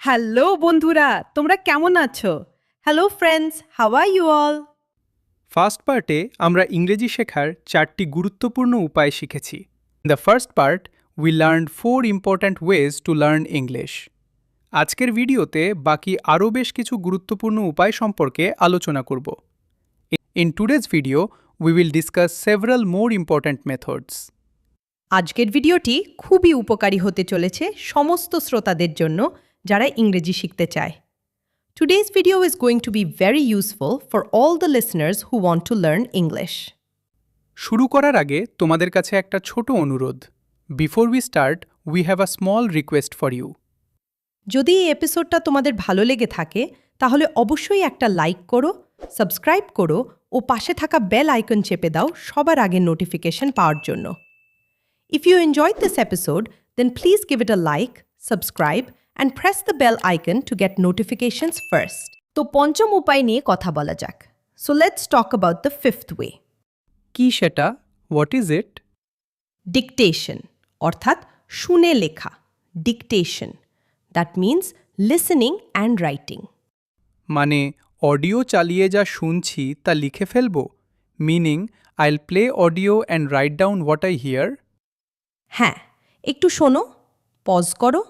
Hello বন্ধুরা, তোমরা কেমন আছো? Hello friends, how are you all? First পার্টে আমরা ইংরেজি শেখার 4টি গুরুত্বপূর্ণ উপায় শিখেছি। In the first part we learned 4 important ways to learn English. আজকের ভিডিওতে বাকি আরও বেশ কিছু গুরুত্বপূর্ণ উপায় সম্পর্কে আলোচনা করব। In today's video we will discuss several more important methods. আজকের ভিডিওটি খুবই উপকারী হতে চলেছে সমস্ত শ্রোতাদের জন্য যারা ইংরেজি শিখতে চায়। Today's video is going to be very useful for all the listeners who want to learn English. শুরু করার আগে তোমাদের কাছে একটা ছোট অনুরোধ। Before we start we have a small request for you. যদি এই এপিসোডটা তোমাদের ভালো লেগে থাকে তাহলে অবশ্যই একটা লাইক করো, সাবস্ক্রাইব করো ও পাশে থাকা বেল আইকন চেপে দাও সবার আগে নোটিফিকেশন পাওয়ার জন্য। If you enjoyed this episode, then please give it a like, subscribe, and press the bell icon to get notifications first. তো পঞ্চম উপায় নিয়ে কথা বলা যাক। So let's talk about the fifth way. কি সেটা? What is it? Dictation, অর্থাৎ শুনে লেখা। Dictation. That means listening and writing. মানে অডিও চালিয়ে যা শুনছি তা লিখে ফেলব? মিনিং আইল play audio and write down what I here? হ্যাঁ, একটু শোনো, পজ করো,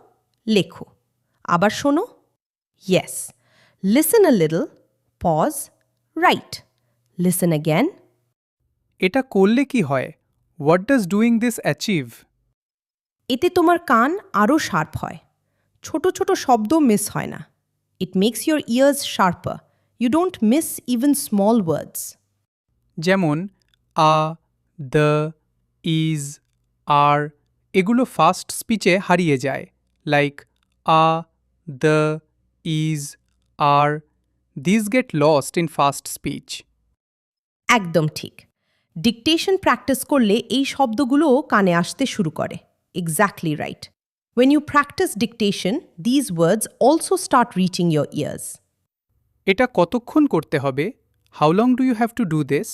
লেখো। আবার শোনো। Yes. Listen a little, pause, write. Listen again. এটা করলে কি হয়? What does doing this achieve? এতে তোমার কান আরও শার্প হয়। ছোট ছোট শব্দ মিস হয় না। It makes your ears sharper. You don't miss even small words. যেমন আ, দ্য, ইজ, আর এগুলো ফাস্ট স্পিচে হারিয়ে যায়। Like a, the, is, are this get lost in fast speech. একদম ঠিক। ডিকটেশন প্র্যাকটিস করলে এই শব্দগুলোও কানে আসতে শুরু করে। Exactly right. When you practice dictation, these words also start reaching your ears. এটা কতক্ষণ করতে হবে? How long do you have to do this?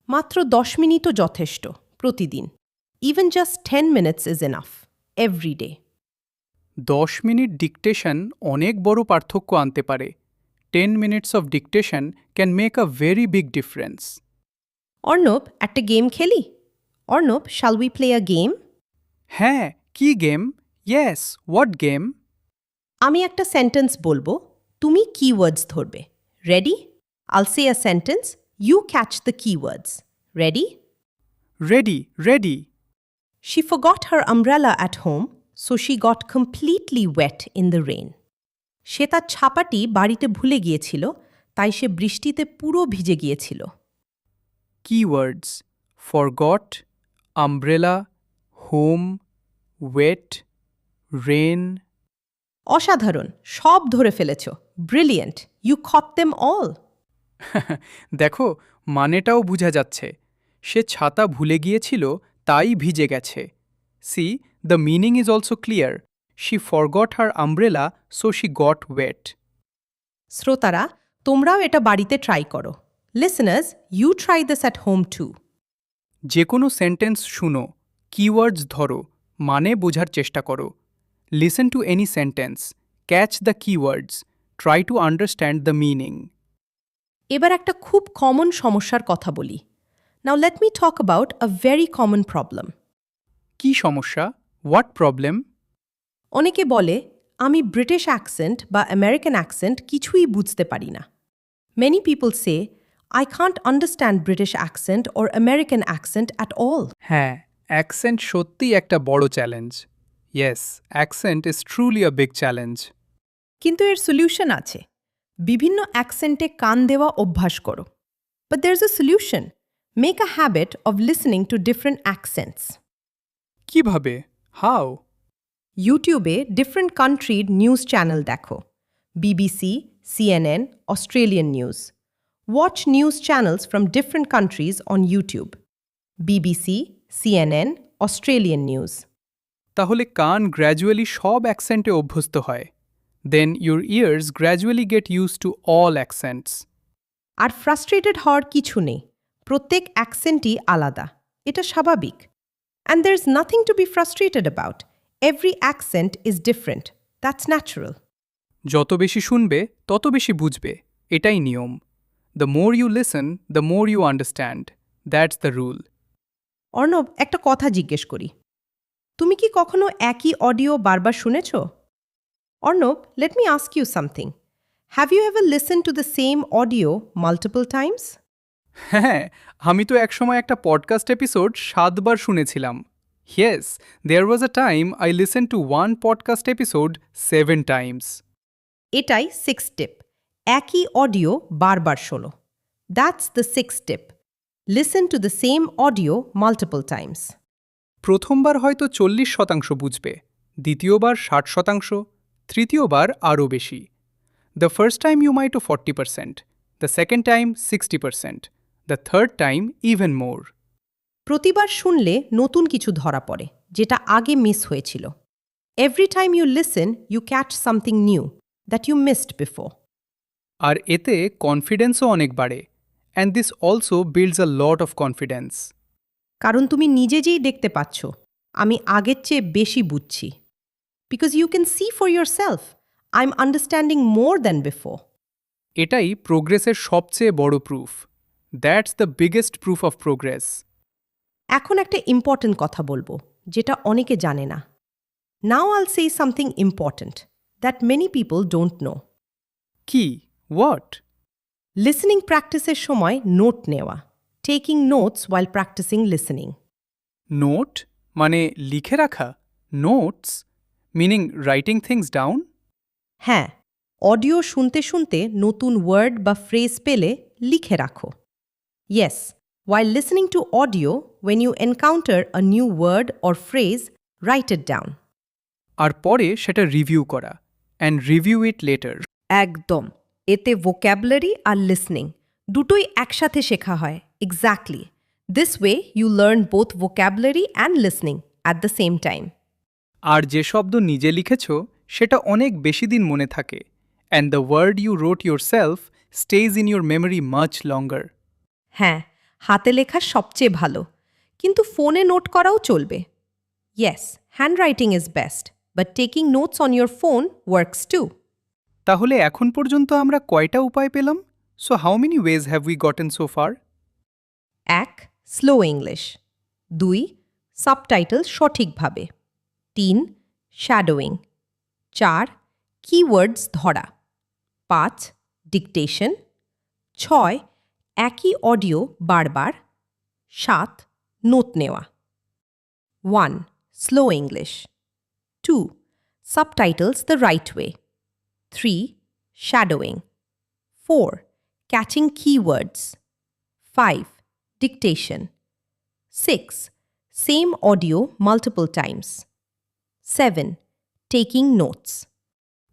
মাত্র 10 মিনিটও যথেষ্ট প্রতিদিন। Even just 10 minutes is enough. Every day. 10 minute dictation অনেক বড় পার্থক্য আনতে পারে। 10 minutes of dictation can make a very big difference. Arnab, একটা গেম খেলি? Arnab, shall we play a game? হ্যাঁ, কি গেম? Yes, what game? আমি একটা সেন্টেন্স বলবো, তুমি keywords ধরবে। Ready? I'll say a sentence, you catch the keywords. Ready? Ready, ready. She forgot her umbrella at home, so she got completely wet in the rain. সে তার ছাপাটি বাড়িতে ভুলে গিয়েছিল, তাই সে বৃষ্টিতে পুরো ভিজে গিয়েছিল। Keywords forgot, umbrella, home, wet, rain. অসাধারণ, সব ধরে ফেলেছ। Brilliant, you caught them all. দেখো, মানেটাও বোঝা যাচ্ছে। সে ছাতা ভুলে গিয়েছিল, তাই ভিজে গেছে। See, the meaning is also clear. She forgot her umbrella, so she got wet. শ্রোতারা, তোমরাও এটা বাড়িতে ট্রাই করো। Listeners, you try this at home too. যে কোনো সেন্টেন্স শুনো, কিওয়ার্ডস ধরো, মানে বোঝার চেষ্টা করো। Listen to any sentence, catch the keywords, try to understand the meaning. এবার একটা খুব কমন সমস্যার কথা বলি। Now let me talk about a very common problem. কি সমস্যা? What problem? অনেকে বলে, আমি ব্রিটিশ অ্যাকসেন্ট বা আমেরিকান অ্যাকসেন্ট কিছুই বুঝতে পারি না। Many people say, I can't understand British accent or American accent at all. হ্যাঁ, অ্যাকসেন্ট সত্যিই একটা বড় challenge. Yes, accent is truly a big challenge. কিন্তু এর সলিউশন আছে। বিভিন্ন অ্যাকসেন্টে কান দেওয়া অভ্যাস করো। But there is a solution. Make a habit of listening to different accents. কিভাবে? হাউ? ইউটিউবে ডিফারেন্ট কান্ট্রির নিউজ চ্যানেল দেখো। BBC, CNN, Australian news. Watch news channels from different countries on YouTube. BBC, CNN, Australian news. তাহলে কান gradually সব অ্যাকসেন্টে অভ্যস্ত হয়। Then your ears gradually get used to all accents. আর ফ্রাস্ট্রেটেড হওয়ার কিছু নেই। প্রত্যেক অ্যাকসেন্টই আলাদা। এটা স্বাভাবিক। And there's nothing to be frustrated about. Every accent is different. That's natural. যত বেশি শুনবে তত বেশি বুঝবে, এটাই নিয়ম। The more you listen the more you understand, that's the rule. Arnab, একটা কথা জিজ্ঞেস করি। তুমি কি কখনো একই অডিও বারবার শুনেছ? Arnab, let me ask you something. Have you ever listen to the same audio multiple times? হ্যাঁ, আমি তো একসময় একটা পডকাস্ট এপিসোড 7 বার শুনেছিলাম। Yes, there was a time I listen to one podcast episode 7 times. এটাই সিক্স স্টেপ। একই audio বারবার শোনো। That's the six step. Listen to the same audio multiple times. প্রথমবার হয়তো 40% বুঝবে, দ্বিতীয়বার 60%, তৃতীয়বার আরও বেশি। The first time you might 40%, the second time 60%, the third time even more. প্রতিবার শুনলে নতুন কিছু ধরা পড়ে, যেটা আগে মিস হয়েছিল। Every time you listen you catch something new that you missed before. আর এতে কনফিডেন্সও অনেক বাড়ে, and this also builds a lot of confidence. কারণ তুমি নিজে যেই দেখতে পাচ্ছ আমি আগের চেয়ে বেশি বুঝছি। Because you can see for yourself I am understanding more than before. এটাই প্রোগ্রেসের সবচেয়ে বড় proof. That's the biggest proof of progress. এখন একটা ইম্পর্ট্যান্ট কথা বলবো, যেটা অনেকে জানে না। Now I'll say something important that many people don't know. কি? হোয়াট? লিসেনিং প্র্যাকটিসের সময় নোট নেওয়া। Taking notes while practising listening. Note মানে লিখে রাখা? Notes meaning writing things down? হ্যাঁ, অডিও শুনতে শুনতে নতুন ওয়ার্ড বা ফ্রেজ পেলে লিখে রাখো। Yes, while listening to audio, when you encounter a new word or phrase, write it down. আর পরে সেটা রিভিউ করা, অ্যান্ড রিভিউ ইট লেটার। একদম। এতে vocabulary আর লিসনিং দুটোই একসাথে শেখা হয়। Exactly. This way you learn both vocabulary and listening at the same time. আর যে শব্দ নিজে লিখেছ সেটা অনেক বেশি দিন মনে থাকে, and the word you wrote yourself stays in your memory much longer. হ্যাঁ, হাতে লেখা সবচেয়ে ভালো, কিন্তু ফোনে নোট করাও চলবে। Yes, handwriting is best, but taking notes on your phone works too. তাহলে এখন পর্যন্ত আমরা কয়টা উপায় পেলাম? So how many ways have we gotten so far? 1. Slow English. 2. Subtitle সঠিকভাবে। 3. শ্যাডোয়িং। 4. কিওয়ার্ডস ধরা। 5. ডিকটেশন। 6. একই অডিও বারবার। 7. নোট নেওয়া। 1. Slow English. 2. Subtitles the right way. 3. Shadowing. 4. Catching keywords. 5. Dictation. 6. Same audio multiple times. 7. Taking notes.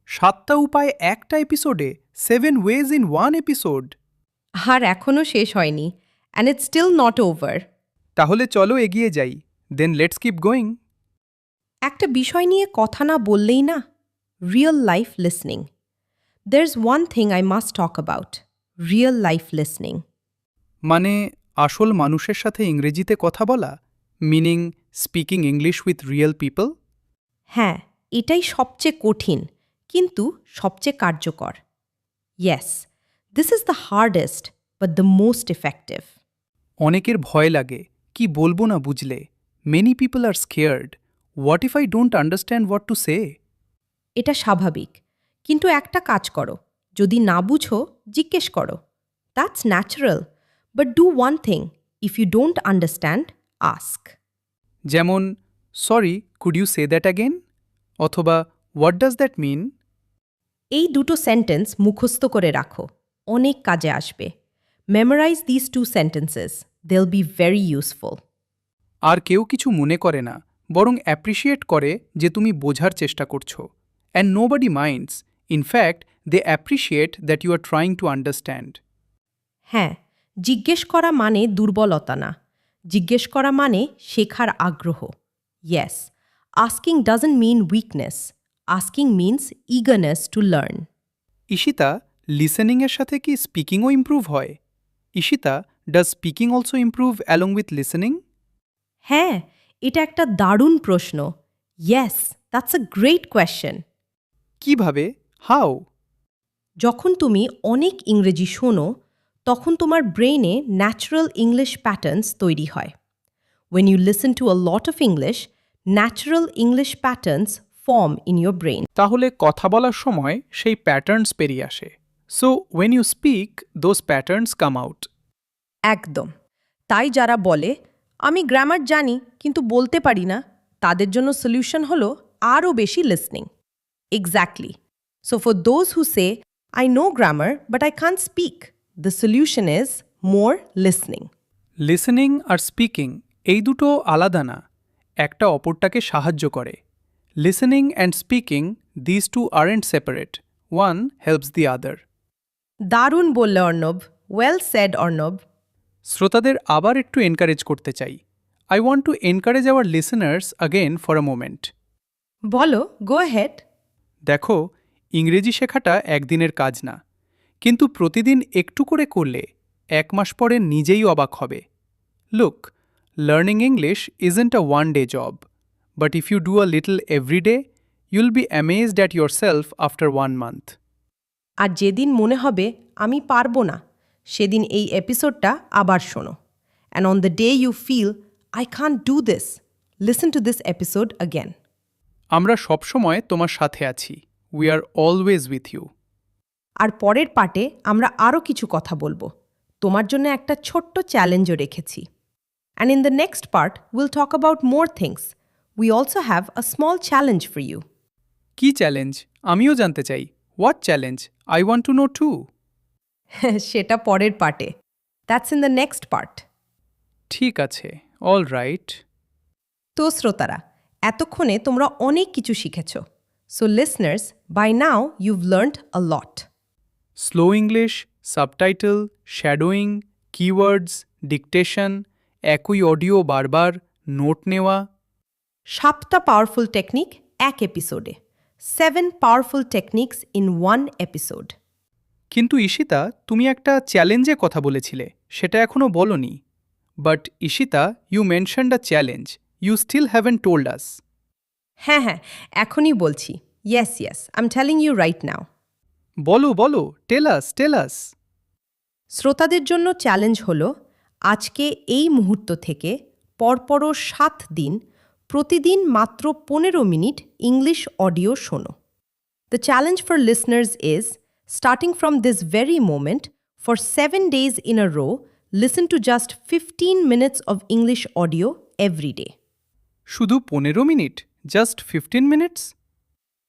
7টা উপায় একটা এপিসোডে, 7 wedge in 1 episode. আর এখনও শেষ হয়নি, and it's still not over. তাহলে চলো এগিয়ে যাই। Then let's keep going. একটা বিষয় নিয়ে কথা না বললেই না, real life listening. There's one thing I must talk about. Real life listening. মানে আসল মানুষের সাথে ইংরেজিতে কথা বলা, meaning speaking English with real people. হ্যাঁ, এটাই সবচেয়ে কঠিন, কিন্তু সবচেয়ে কার্যকর। Yes, this is the hardest, but the most effective. অনেকের ভয় লাগে, কি বলবো না বুঝলে। Many people are scared. What if I don't understand what to say? এটা স্বাভাবিক, কিন্তু একটা কাজ করো, যদি না বুঝো জিজ্ঞেস করো। That's natural, but do one thing, if you don't understand ask. যেমন, sorry, could you say that again? অথবা, হোয়াট ডাজ দ্যাট মিন? এই দুটো সেন্টেন্স মুখস্থ করে রাখো, অনেক কাজে আসবে। Memorise this two sentences, they'll be very useful. আর কেউ কিছু মনে করে না, বরং অ্যাপ্রিসিয়েট করে যে তুমি বোঝার চেষ্টা করছো। And nobody minds, in fact they appreciate that you are trying to understand. হ্যাঁ, জিজ্ঞেস করা মানে দুর্বলতা না, জিজ্ঞেস করা মানে শেখার আগ্রহ। Yes, asking doesn't mean weakness, asking means eagerness to learn. Ishita, লিসেনিংয়ের সাথে কি স্পিকিংও ইমপ্রুভ হয়? Ishita, does speaking also improve along with listening? হ্যাঁ, এটা একটা দারুণ প্রশ্ন। Yes, that's a great question. কিভাবে? How? যখন তুমি অনেক ইংরেজি শোনো তখন তোমার ব্রেইনে ন্যাচারাল ইংলিশ প্যাটার্নস তৈরি হয় When you listen to a lot of English, natural English patterns form in your brain. তাহলে কথা বলার সময় সেই প্যাটার্নস বেরিয়ে আসে। So when you speak, those patterns come out. একদম তাই যারা বলে আমি গ্রামার জানি কিন্তু বলতে পারি না তাদের জন্য সলিউশন হলো আরও বেশি listening exactly so for those who say I know grammar but I can't speak the solution is more listening listening আর স্পিকিং এই দুটো আলাদা না, একটা অপরটাকে সাহায্য করে। Listening and speaking, this two aren't separate, one helps the other. দারুণ বললে অর্ণব ওয়েল সেড অর্ণব শ্রোতাদের আবার একটু এনকারেজ করতে চাই। I want to encourage our listeners again for a moment. বলো গো হেড দেখো, ইংরেজি শেখাটা একদিনের কাজ না, কিন্তু প্রতিদিন একটু করে করলে 1 মাস পরে নিজেই অবাক হবে। Look, learning English isn't a one day job, but if you do a little every day, you'll be amazed at yourself after 1 month. আর যেদিন মনে হবে আমি পারবো না সেদিন এই এপিসোডটা আবার শোনো and on the day you feel I can't do this listen to this episode again আমরা সবসময় তোমার সাথে আছি। We are always with you. আর পরের পার্টে আমরা আরও কিছু কথা বলবো তোমার জন্য একটা ছোট্ট চ্যালেঞ্জও রেখেছি and in the next part will talk about more things we also have a small challenge for you কি চ্যালেঞ্জ? আমিও জানতে চাই। What challenge? I want to know too. সেটা পরের পার্টে that's in the next part ঠিক আছে, all right. তো শ্রোতারা এতক্ষণে তোমরা অনেক কিছু শিখেছ so listeners by now you've learned a lot slow English, subtitle, shadowing, keywords, dictation, একই অডিও বারবার, নোট নেওয়া। 7টা পাওয়ারফুল টেকনিক এক এপিসোডে 7 পাওয়ারফুল টেকনিক্স ইন 1 এপিসোড কিন্তু ঈশিতা, তুমি একটা চ্যালেঞ্জে কথা বলেছিলে, সেটা এখনও বলনি। But Ishita, you mentioned a challenge, you still haven't told us. হ্যাঁ হ্যাঁ এখনই বলছি yes yes I am telling you right now বলো বলো, টেল আস। শ্রোতাদের জন্য চ্যালেঞ্জ হলো আজকে এই মুহূর্ত থেকে পরপরও 7 দিন প্রতিদিন মাত্র 15 মিনিট ইংলিশ অডিও শোনো the challenge for listeners is starting from this very moment for 7 days in a row listen to just 15 minutes of English audio every day শুধু 15 মিনিট? Just 15 minutes?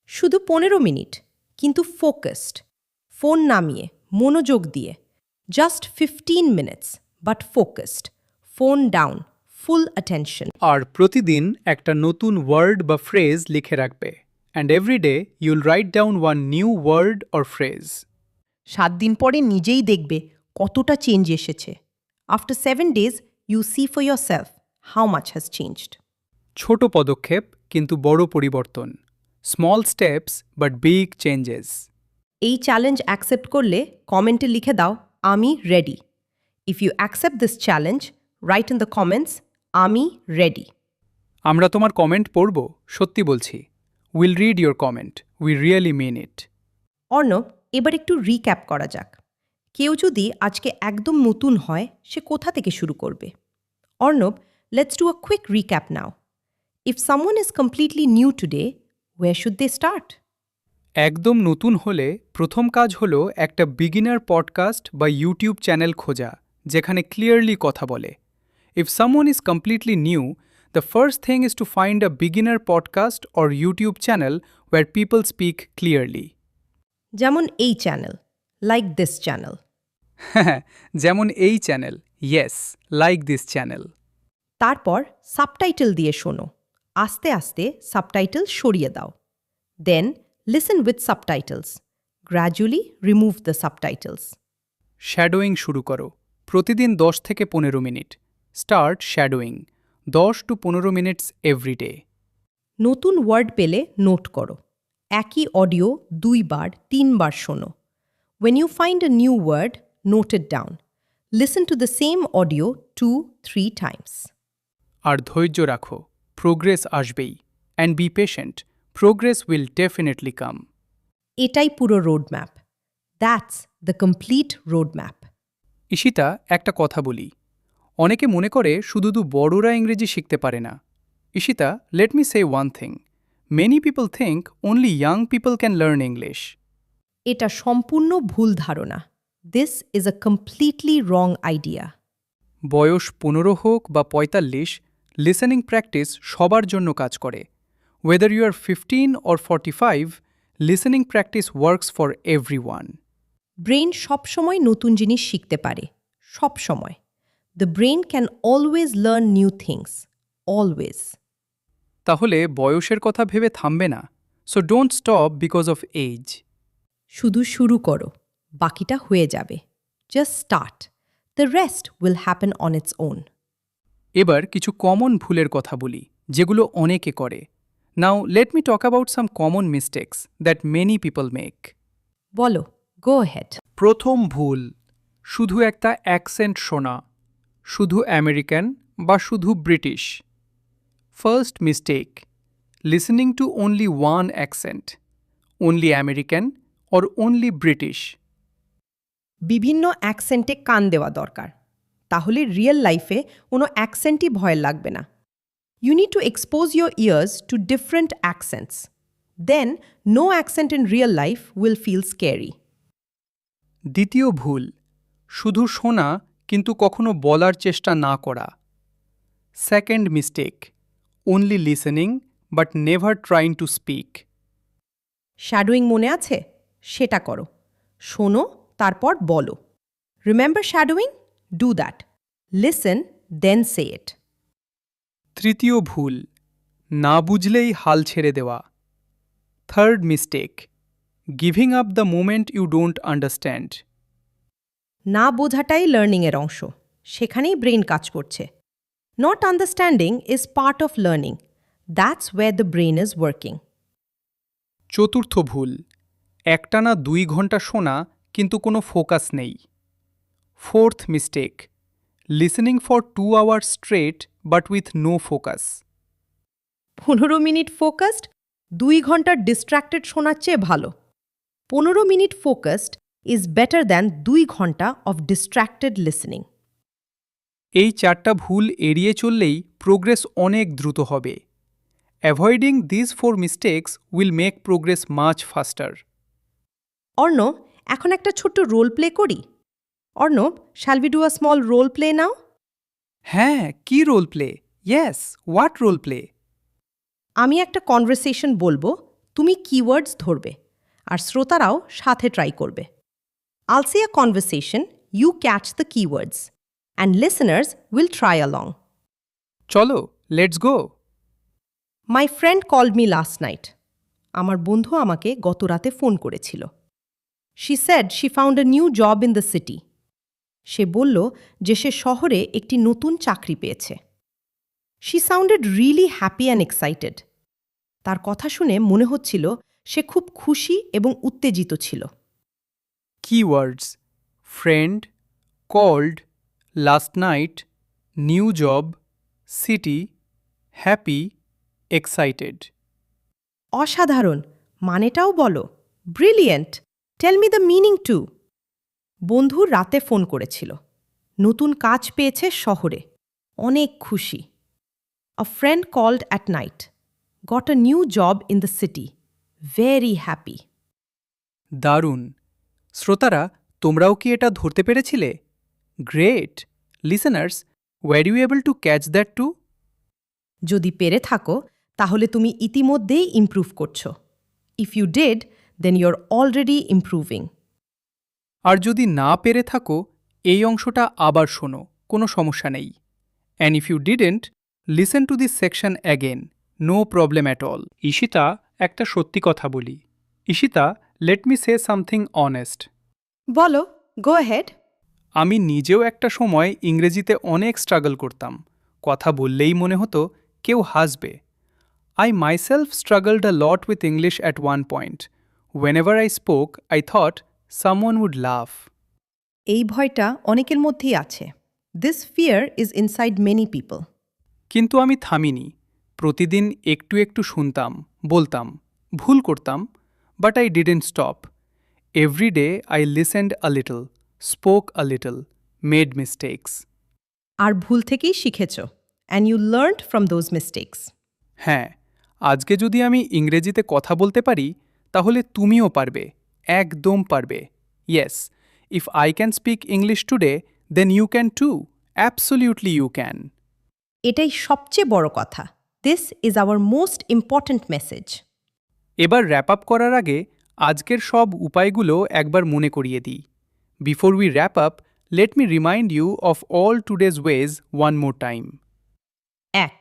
শুধু 15 মিনিট কিন্তু focused phone নামিয়ে মনোযোগ দিয়ে just 15 minutes but focused phone down full attention আর প্রতিদিন একটা নতুন ওয়ার্ড বা ফ্রেজ লিখে রাখবে। And every day you'll write down one new word or phrase. 7 দিন পরে নিজেই দেখবে কতটা চেঞ্জ এসেছে after 7 days you see for yourself how much has changed ছোট পদক্ষেপ কিন্তু বড় পরিবর্তন। Small steps but big changes. এই চ্যালেঞ্জ অ্যাকসেপ্ট করলে কমেন্টে লিখে দাও আমি ready if you accept this challenge write in the comments আমি রেডি আমরা তোমার কমেন্ট পড়ব, সত্যি বলছি। Will read your comment, we really mean it. Arnab এবার একটু রিক্যাপ করা যাক কেউ যদি আজকে একদম নতুন হয় সে কোথা থেকে শুরু করবে Arnab let's do a quick recap now if someone is completely new today where should they start একদম নতুন হলে প্রথম কাজ হলো একটা বিগিনার পডকাস্ট বা ইউটিউব চ্যানেল খোঁজা যেখানে ক্লিয়ারলি কথা বলে। If someone is completely new, the first thing is to find a beginner podcast or YouTube channel where people speak clearly. যেমন এই চ্যানেল লাইক দিস চ্যানেল হ্যাঁ, যেমন এই channel, yes, like this channel. তারপর subtitle দিয়ে শোনো আস্তে আস্তে সাবটাইটেল সরিয়ে দাও then listen with subtitles gradually remove the subtitles shadowing শুরু করো, প্রতিদিন 10 থেকে 15 মিনিট। Start shadowing, 10 to 15 minutes every day. নতুন ওয়ার্ড পেলে নোট করো একই অডিও 2 বার 3 বার শোনো When you find a new word, note it down. Listen to the same audio 2-3 times. আর ধৈর্য রাখো, প্রোগ্রেস আসবেই। And be patient, progress will definitely come. এটাই পুরো road map. That's the complete road map. Ishita, একটা কথা বলি। অনেকে মনে করে শুধু বড়রা ইংরেজি শিখতে পারে না। Ishita, let me say one thing. Many people think only young people can learn English. এটা সম্পূর্ণ ভুল ধারণা। This is a completely wrong idea. বয়স 15 হোক বা 45, লিসেনিং প্র্যাকটিস সবার জন্য কাজ করে। Whether you are 15 or 45, listening practice works for everyone. Brain সবসময় নতুন জিনিস শিখতে পারে, সব সময়। The brain can always learn new things, always. তাহলে বয়সের কথা ভেবে থামবে না। So don't stop because of age. শুধু শুরু করো, বাকিটা হয়ে যাবে। Just start, the rest will happen on its own. এবার কিছু কমন ভুলের কথা বলি, যেগুলো অনেকে করে। Now let me talk about some common mistakes that many people make. বলো, গো হেড। প্রথম ভুল, শুধু একটা অ্যাকসেন্ট শোনা, শুধু আমেরিকান বা শুধু British. First mistake, listening to only one accent, only American or only British. বিভিন্ন অ্যাকসেন্টে কান দেওয়া দরকার, তাহলে রিয়েল লাইফে কোনো অ্যাকসেন্টই ভয় লাগবে না। You need to expose your ears to different accents, then no accent in real life will feel scary. দ্বিতীয় ভুল, শুধু শোনা কিন্তু কখনো বলার চেষ্টা না করা। Second mistake, only listening but never trying to speak. Shadowing মনে আছে? সেটা করো। শোনো, তারপর বলো। Remember shadowing? Do that. Listen, then say it. তৃতীয় ভুল, না বুঝলেই হাল ছেড়ে দেওয়া। Third mistake, giving up the moment you don't understand. না বোঝাটাই লার্নিংয়ের অংশ, সেখানেই ব্রেন কাজ করছে। Not understanding is part of learning, that's where the brain is working. চতুর্থ ভুল, একটানা 2 ঘন্টা শোনা কিন্তু কোনো ফোকাস নেই। Fourth mistake, listening for 2 hours straight but with no focus. 15 minute focused, 2 ঘন্টা ডিস্ট্র্যাক্টেড শোনার চেয়ে ভালো। 15 minute focused is better than 2 ঘন্টা অফ ডিস্ট্র্যাক্টেড লিসেনিং। এই 4টা ভুল এড়িয়ে চললেই প্রোগ্রেস অনেক দ্রুত হবে। Avoiding this 4 mistakes will make progress much faster. Arnab, এখন একটা ছোট্ট রোল প্লে করি। Arnab, shall we do a small role play now? হ্যাঁ, কি role play? Yes, what role play? আমি একটা কনভারসেশন বলবো, তুমি কিওয়ার্ডস ধরবে, আর শ্রোতারাও সাথে ট্রাই করবে। I'll say a conversation, you catch the keywords, and listeners will try along. চলো, let's go. My friend called me last night. আমার বন্ধু আমাকে গত রাতে ফোন করেছিল। She said she found a new job in the city. সে বলল যে সে শহরে একটি নতুন চাকরি পেয়েছে। She sounded really happy and excited. তার কথা শুনে মনে হচ্ছিল সে খুব খুশি এবং উত্তেজিত ছিল। Keywords: friend, called, last night, new job, city, happy, excited. অসাধারণ, মানেটাও বলো। Brilliant, tell me the meaning too. বন্ধু রাতে ফোন করেছিল, নতুন কাজ পেয়েছে শহরে, অনেক খুশি। A friend called at night, got a new job in the city, very happy. দারুণ। শ্রোতারা, তোমরাও কি এটা ধরতে পেরেছিলে? Great. Listeners, were you able to catch that too? যদি পেরে থাকো তাহলে তুমি ইতিমধ্যেই ইমপ্রুভ করছো। If you did, then you are already improving. আর যদি না পেরে থাকো, এই অংশটা আবার শোনো, কোনো সমস্যা নেই। And if you didn't, listen to this section again, no problem at all. Ishita, একটা সত্যি কথা বলি। Ishita, let me say something honest. বলো, গো হেড। আমি নিজেও একটা সময় ইংরেজিতে অনেক স্ট্রাগল করতাম। কথা বললেই মনে হতো কেউ হাসবে। I myself struggled a lot with English at one point. Whenever I spoke, I thought someone would laugh. এই ভয়টা অনেকের মধ্যেই আছে। This fear is inside many people. কিন্তু আমি থামিনি। প্রতিদিন একটু একটু শুনতাম, বলতাম, ভুল করতাম, but I didn't stop. Every day I listened a little, spoke a little, made mistakes. আর ভুল থেকেই শিখেছ and you learned from those mistakes. হ্যাঁ, আজকে যদি আমি ইংরেজিতে কথা বলতে পারি তাহলে তুমিও পারবে, একদম পারবে। Yes, if I can speak English today then you can too, absolutely you can. এটাই সবচেয়ে বড় কথা। This is our most important message. এবার র্যাপ আপ করার আগে আজকের সব উপায়গুলো একবার মনে করিয়ে দিই। Before we wrap up, let me remind you of all today's ways one more time. 1.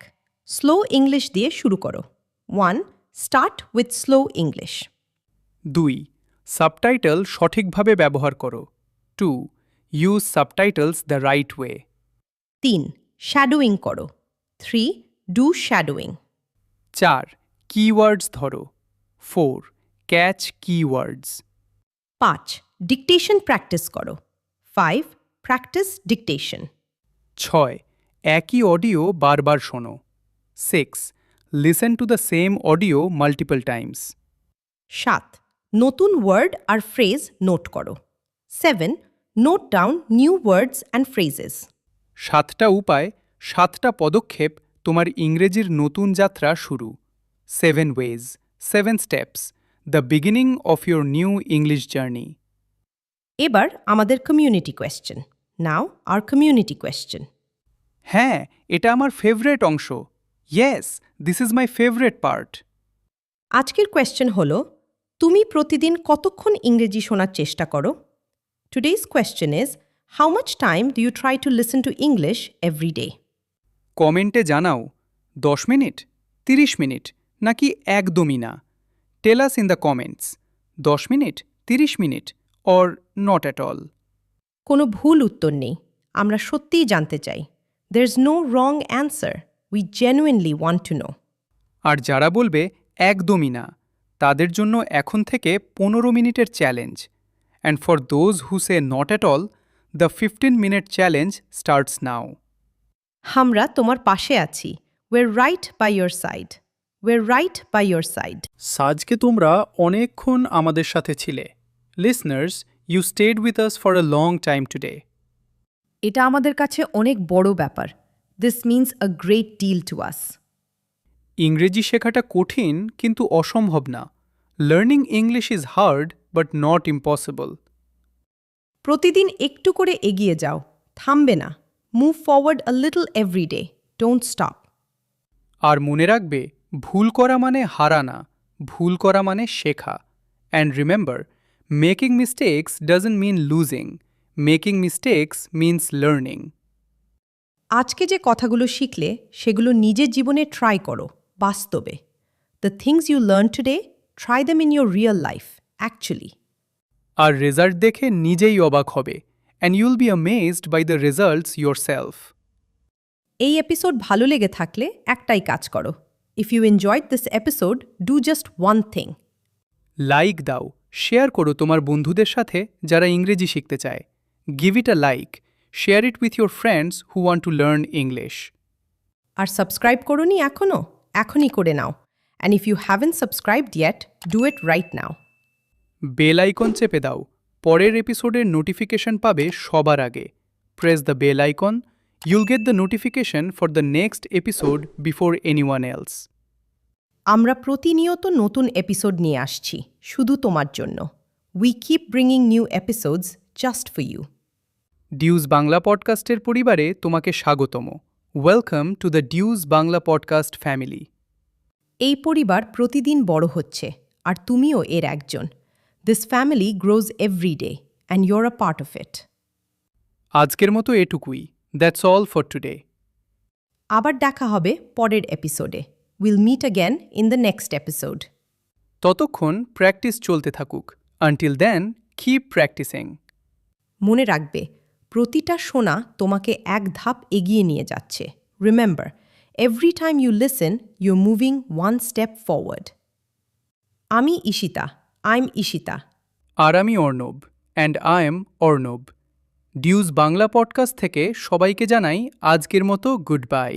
Slow English দিয়ে শুরু করো। 1. Start with slow English. 2. Subtitle সঠিকভাবে ব্যবহার করো। 2. Use subtitles the right way. 3. Shadowing করো। 3. Do shadowing. 4. কিওয়ার্ডস ধরো। 4. Catch keywords. 5. Dictation practise করো। 5. Practise dictation. 6. একই অডিও বারবার শোনো। 6. Listen to the same audio multiple times. 7. নতুন ওয়ার্ড আর ফ্রেজ নোট করো। 7. Note down new words and phrases. 7টা উপায়, 7টা পদক্ষেপ তোমার ইংরেজির নতুন যাত্রা শুরু। 7 ways, 7 steps, the beginning of your new English journey. এবার আমাদের community question. Now our community question. হ্যাঁ, এটা আমার ফেভারেট অংশ। Yes, this is my favourite part. আজকের কোয়েশ্চেন হলো, তুমি প্রতিদিন কতক্ষণ ইংরেজি শোনার চেষ্টা করো? Today's question is, how much time do you try to listen to English every day? কমেন্টে জানাও 10 মিনিট, 30 মিনিট নাকি একদমই না। Tell us in the comments 10 minute, 30 minute or not at all. কোনো ভুল উত্তর নেই, আমরা সত্যিই জানতে চাই। There is no wrong answer, we genuinely want to know. আর যারা বলবে একদমই না, তাদের জন্য এখন থেকে 15 মিনিটের challenge. And for those who say not at all, the fifteen minute challenge starts now. আমরা তোমার পাশে আছি। We're right by your side. We're right by your side. আজকে তোমরা অনেকক্ষণ আমাদের সাথে ছিলে। Listeners, you stayed with us for a long time today. এটা আমাদের কাছে অনেক বড় ব্যাপার। This means a great deal to us. ইংরেজি শেখাটা কঠিন কিন্তু অসম্ভব না। Learning English is hard but not impossible. প্রতিদিন একটু করে এগিয়ে যাও, থামবে না। Move forward a little every day, don't stop. আর মনে রাখবে, ভুল করা মানে হারা না, ভুল করা মানে শেখা। And remember, making mistakes doesn't mean losing, making mistakes means learning. আজকে যে কথাগুলো শিখলে সেগুলো নিজের জীবনে ট্রাই করো, বাস্তবে। The things you learn today, try them in your real life, actually. আর রেজাল্ট দেখে নিজেই অবাক হবে, and you'll be amazed by the results yourself. এই এপিসোড ভালো লেগে থাকলে একটাই কাজ করো। If you enjoyed this episode, do just one thing. Like দাও, শেয়ার করো তোমার বন্ধুদের সাথে যারা ইংরেজি শিখতে চায়। Give it a like, share it with your friends who want to learn English. আর সাবস্ক্রাইব করোনি এখনও? এখনই করে নাও। And if you haven't subscribed yet, do it right now. Bell icon চেপে দাও, পরের এপিসোডের নোটিফিকেশন পাবে সবার আগে। Press the bell icon, you'll get the notification for the next episode before anyone else. আমরা প্রতিনিয়ত নতুন এপিসোড নিয়ে আসছি, শুধু তোমার জন্য। We keep bringing new episodes just for you. ডিউজ বাংলা পডকাস্টের পরিবারে তোমাকে স্বাগতম। Welcome to the Dews Bangla podcast family. এই পরিবার প্রতিদিন বড় হচ্ছে, আর তুমিও এর একজন। This family grows every day, and you're a part of it. আজকের মতো এটুকুই। That's all for today. আবার দেখা হবে পরের এপিসোডে। We'll meet again in the next episode. ততক্ষণ প্র্যাকটিস চলতে থাকুক। Until then, keep practising. মনে রাখবে, প্রতিটা শোনা তোমাকে এক ধাপ এগিয়ে নিয়ে যাচ্ছে। Remember, every time you listen, you moving one step forward. আমি ঈশিতা, আই এম ঈশিতা। আর আমি Arnab, and I am Arnab. Dews Bangla podcast থেকে সবাইকে জানাই আজকের মতো গুড বাই।